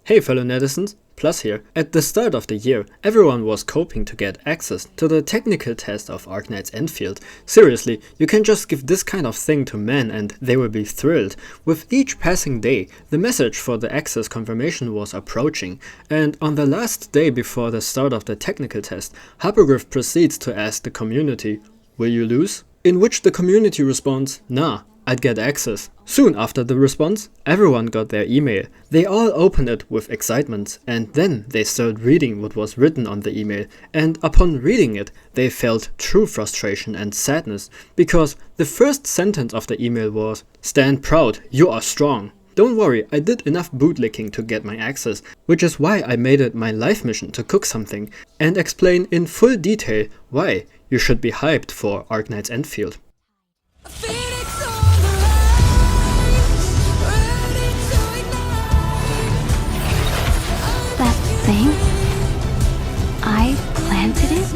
Hey fellow netizens, Plus here. At the start of the year, everyone was hoping to get access to the technical test of Arknights Endfield. Seriously, you can just give this kind of thing to men and they will be thrilled. With each passing day, the message for the access confirmation was approaching, and on the last day before the start of the technical test, Hypergriff proceeds to ask the community, "Will you lose?" In which the community responds, "Nah, I'd get access." Soon after the response, everyone got their email. They all opened it with excitement, and then they started reading what was written on the email, and upon reading it, they felt true frustration and sadness, because the first sentence of the email was, "Stand proud, you are strong. Don't worry, I did enough bootlicking to get my access, which is why I made it my life mission to cook something, and explain in full detail why you should be hyped for Arknights Endfield." That thing? I planted it?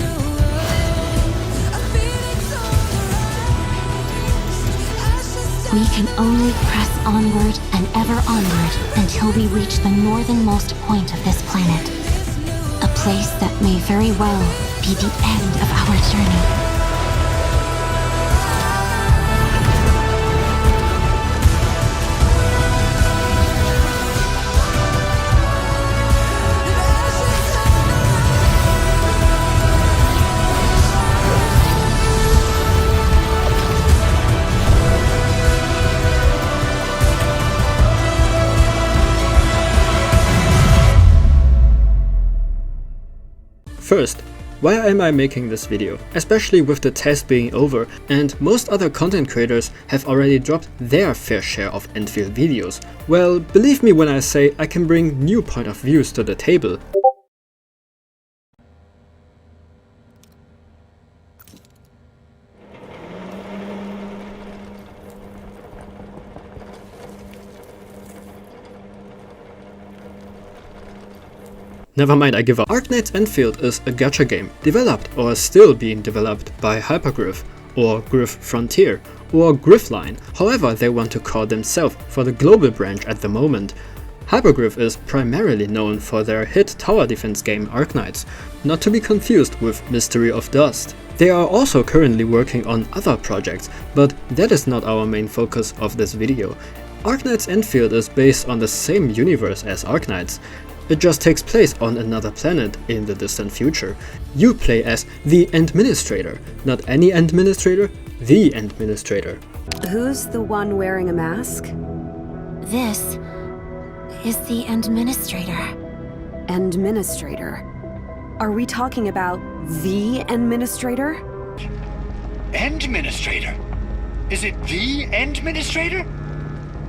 We can only press onward and ever onward until we reach the northernmost point of this planet. A place that may very well be the end of our journey. First, why am I making this video? Especially with the test being over and most other content creators have already dropped their fair share of Endfield videos. Well, believe me when I say I can bring new point of views to the table. Never mind, I give up. Arknights Endfield is a gacha game, developed or still being developed by Hypergriff, or Griff Frontier, or Griffline, however they want to call themselves for the global branch at the moment. Hypergriff is primarily known for their hit tower defense game Arknights, not to be confused with Mystery of Dust. They are also currently working on other projects, but that is not our main focus of this video. Arknights Endfield is based on the same universe as Arknights. It just takes place on another planet in the distant future. You play as the Administrator, not any Administrator, the Administrator. Who's the one wearing a mask? This is the Administrator. Administrator. Are we talking about the Administrator? Endministrator? Is it the Endministrator?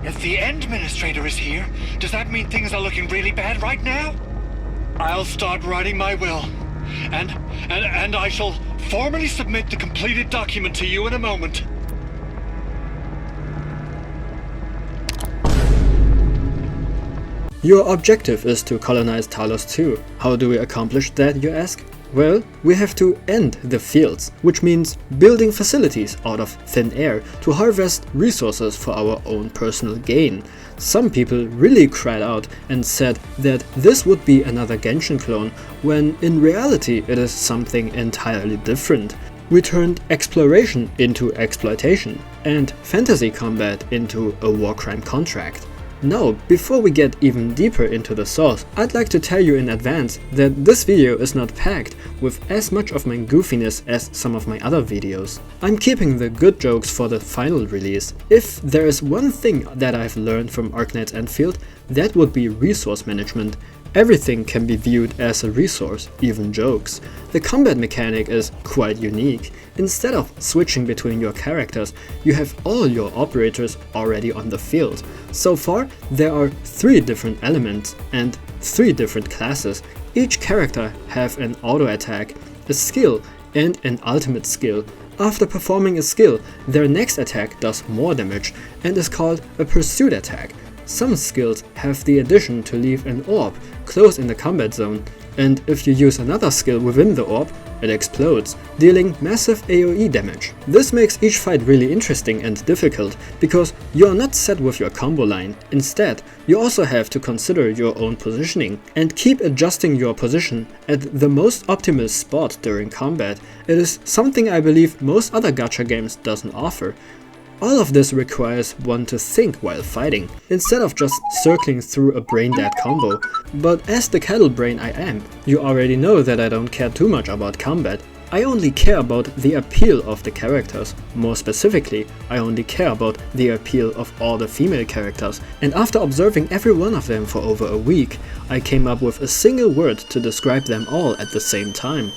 If the Endministrator is here, does that mean things are looking really bad right now? I'll start writing my will, and I shall formally submit the completed document to you in a moment. Your objective is to colonize Talos 2. How do we accomplish that, you ask? Well, we have to end the fields, which means building facilities out of thin air to harvest resources for our own personal gain. Some people really cried out and said that this would be another Genshin clone, when in reality it is something entirely different. We turned exploration into exploitation, and fantasy combat into a war crime contract. Now, before we get even deeper into the source, I'd like to tell you in advance that this video is not packed with as much of my goofiness as some of my other videos. I'm keeping the good jokes for the final release. If there is one thing that I've learned from Arknights Endfield, that would be resource management. Everything can be viewed as a resource, even jokes. The combat mechanic is quite unique. Instead of switching between your characters, you have all your operators already on the field. So far, there are 3 different elements and 3 different classes. Each character have an auto attack, a skill, and an ultimate skill. After performing a skill, their next attack does more damage and is called a pursuit attack. Some skills have the addition to leave an orb close in the combat zone, and if you use another skill within the orb, it explodes, dealing massive AoE damage. This makes each fight really interesting and difficult, because you are not set with your combo line. Instead, you also have to consider your own positioning, and keep adjusting your position at the most optimal spot during combat. It is something I believe most other gacha games doesn't offer. All of this requires one to think while fighting, instead of just circling through a brain-dead combo. But as the cattle brain I am, you already know that I don't care too much about combat. I only care about the appeal of the characters. More specifically, I only care about the appeal of all the female characters. And after observing every one of them for over a week, I came up with a single word to describe them all at the same time.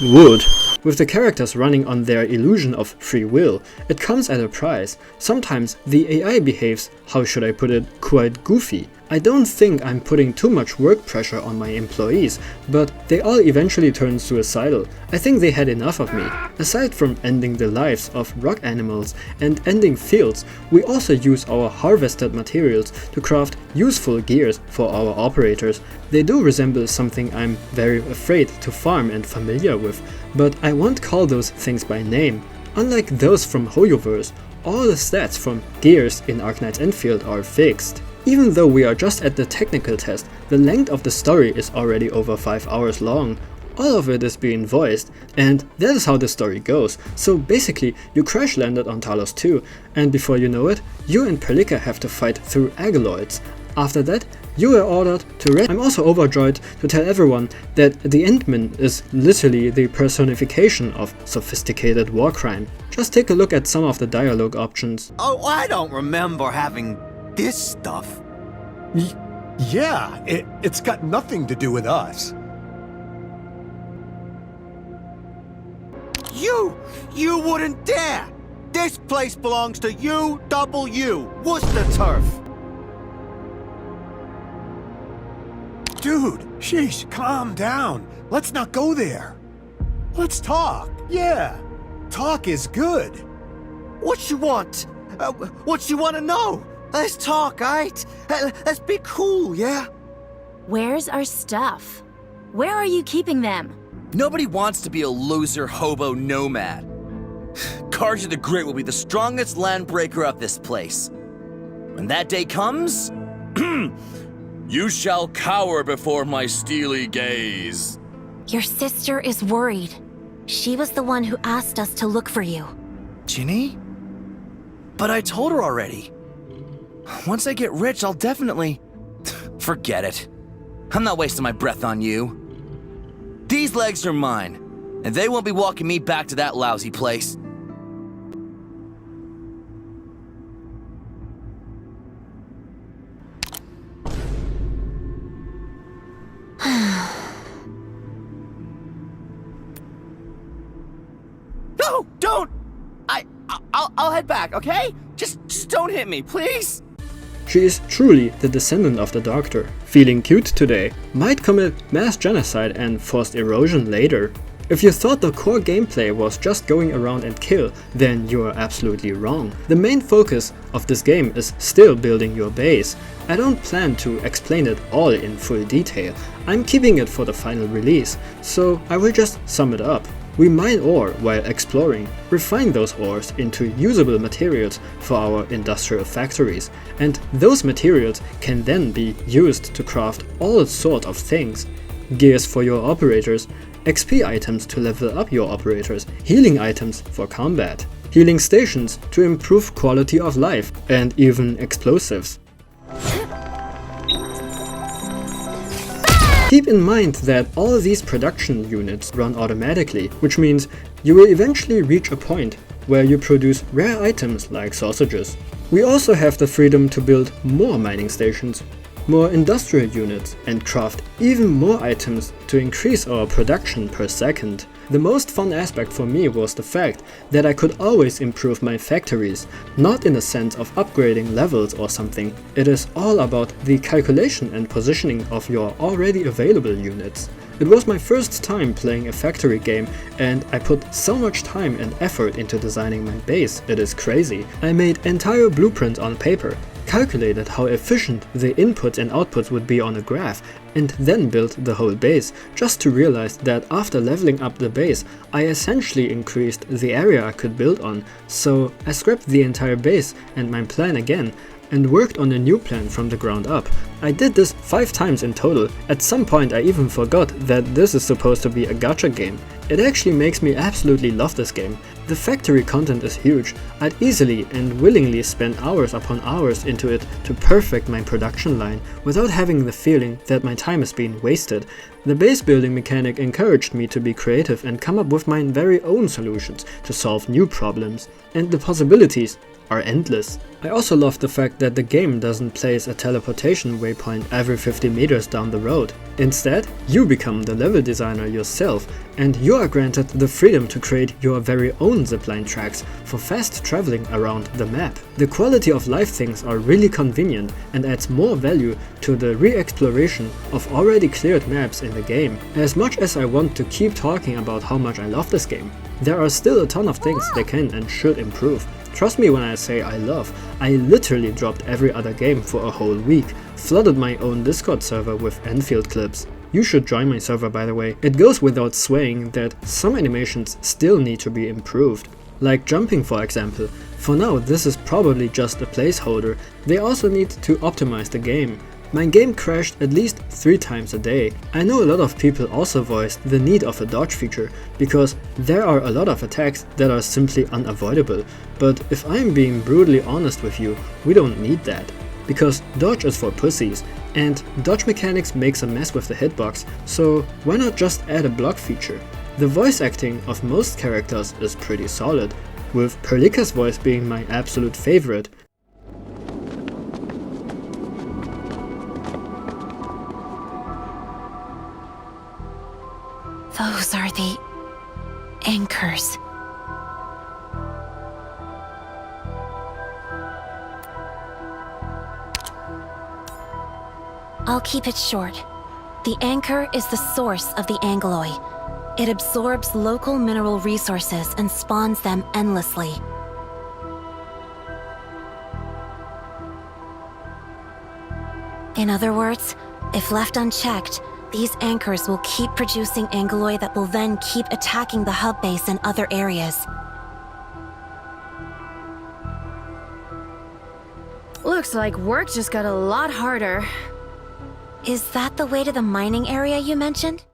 Wood. With the characters running on their illusion of free will, it comes at a price. Sometimes the AI behaves, how should I put it, quite goofy. I don't think I'm putting too much work pressure on my employees, but they all eventually turn suicidal. I think they had enough of me. Aside from ending the lives of rock animals and ending fields, we also use our harvested materials to craft useful gears for our operators. They do resemble something I'm very afraid to farm and familiar with, but I won't call those things by name. Unlike those from Hoyoverse, all the stats from gears in Arknights Endfield are fixed. Even though we are just at the technical test, the length of the story is already over 5 hours long. All of it is being voiced, and that is how the story goes. So basically, you crash landed on Talos 2, and before you know it, you and Perlika have to fight through Agaloids. After that, you were ordered to rest. I'm also overjoyed to tell everyone that the Endman is literally the personification of sophisticated war crime. Just take a look at some of the dialogue options. Oh, I don't remember having this stuff. Yeah, it's got nothing to do with us. You wouldn't dare! This place belongs to UW, Worcester Turf. Dude, sheesh, calm down. Let's not go there. Let's talk. Yeah, talk is good. What you want? What you want to know? Let's talk, alright? Let's be cool, yeah? Where's our stuff? Where are you keeping them? Nobody wants to be a loser hobo nomad. Karja the Great will be the strongest landbreaker of this place. When that day comes, you shall cower before my steely gaze. Your sister is worried. She was the one who asked us to look for you. Ginny? But I told her already. Once I get rich, I'll definitely... Forget it. I'm not wasting my breath on you. These legs are mine, and they won't be walking me back to that lousy place. No, don't! I'll head back, okay? Just don't hit me, please? She is truly the descendant of the Doctor. Feeling cute today, might commit mass genocide and forced erosion later. If you thought the core gameplay was just going around and kill, then you are absolutely wrong. The main focus of this game is still building your base. I don't plan to explain it all in full detail. I'm keeping it for the final release, so I will just sum it up. We mine ore while exploring, refine those ores into usable materials for our industrial factories, and those materials can then be used to craft all sorts of things. Gears for your operators, XP items to level up your operators, healing items for combat, healing stations to improve quality of life, and even explosives. Keep in mind that all these production units run automatically, which means you will eventually reach a point where you produce rare items like sausages. We also have the freedom to build more mining stations, more industrial units, and craft even more items to increase our production per second. The most fun aspect for me was the fact that I could always improve my factories, not in the sense of upgrading levels or something. It is all about the calculation and positioning of your already available units. It was my first time playing a factory game, and I put so much time and effort into designing my base, it is crazy. I made entire blueprints on paper, calculated how efficient the inputs and outputs would be on a graph, and then built the whole base, just to realize that after leveling up the base, I essentially increased the area I could build on, so I scrapped the entire base and my plan again, and worked on a new plan from the ground up. I did this 5 times in total. At some point I even forgot that this is supposed to be a gacha game. It actually makes me absolutely love this game. The factory content is huge. I'd easily and willingly spend hours upon hours into it to perfect my production line without having the feeling that my time is being wasted. The base building mechanic encouraged me to be creative and come up with my very own solutions to solve new problems, and the possibilities are endless. I also love the fact that the game doesn't place a teleportation waypoint every 50 meters down the road. Instead, you become the level designer yourself, and you are granted the freedom to create your very own zipline tracks for fast traveling around the map. The quality of life things are really convenient and adds more value to the re-exploration of already cleared maps in the game. As much as I want to keep talking about how much I love this game, there are still a ton of things they can and should improve. Trust me when I say I love. I literally dropped every other game for a whole week, flooded my own Discord server with Endfield clips. You should join my server, by the way. It goes without saying that some animations still need to be improved. Like jumping, for example. For now this is probably just a placeholder. They also need to optimize the game. My game crashed at least 3 times a day. I know a lot of people also voiced the need of a dodge feature, because there are a lot of attacks that are simply unavoidable. But if I'm being brutally honest with you, we don't need that. Because dodge is for pussies, and dodge mechanics makes a mess with the hitbox, so why not just add a block feature? The voice acting of most characters is pretty solid, with Perlika's voice being my absolute favorite. Those are the anchors. I'll keep it short. The anchor is the source of the angeloi. It absorbs local mineral resources and spawns them endlessly. In other words, if left unchecked, these anchors will keep producing angeloi that will then keep attacking the hub base and other areas. Looks like work just got a lot harder. Is that the way to the mining area you mentioned?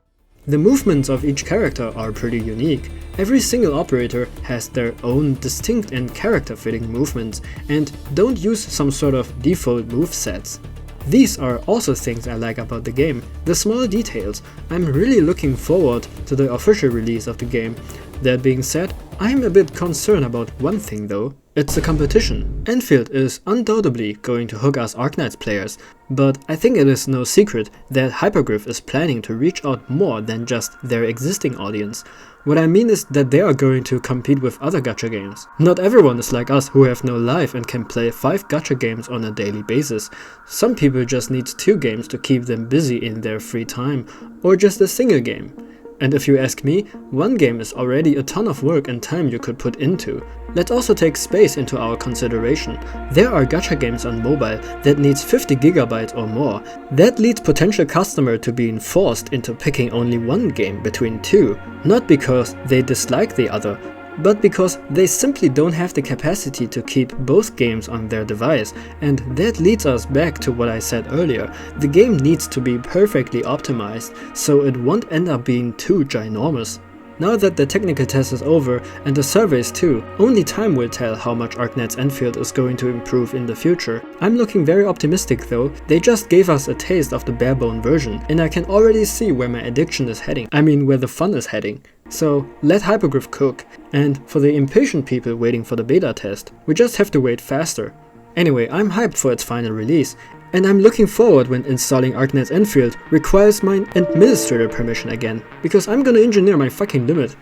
The movements of each character are pretty unique. Every single operator has their own distinct and character-fitting movements and don't use some sort of default movesets. These are also things I like about the game, the small details. I'm really looking forward to the official release of the game. That being said, I'm a bit concerned about one thing though. It's the competition. Endfield is undoubtedly going to hook us Arknights players, but I think it is no secret that Hypergriff is planning to reach out more than just their existing audience. What I mean is that they are going to compete with other gacha games. Not everyone is like us who have no life and can play 5 gacha games on a daily basis. Some people just need 2 games to keep them busy in their free time, or just a single game. And if you ask me, 1 game is already a ton of work and time you could put into. Let's also take space into our consideration. There are gacha games on mobile that needs 50 GB or more. That leads potential customer to being forced into picking only 1 game between 2, not because they dislike the other, but because they simply don't have the capacity to keep both games on their device. And that leads us back to what I said earlier. The game needs to be perfectly optimized, so it won't end up being too ginormous. Now that the technical test is over, and the surveys too, only time will tell how much Arknights Endfield is going to improve in the future. I'm looking very optimistic though. They just gave us a taste of the barebone version, and I can already see where my addiction is heading. I mean, where the fun is heading. So let Hypergriff cook, and for the impatient people waiting for the beta test, we just have to wait faster. Anyway, I'm hyped for its final release, and I'm looking forward when installing Arknights Endfield requires my administrator permission again, because I'm gonna engineer my fucking limit.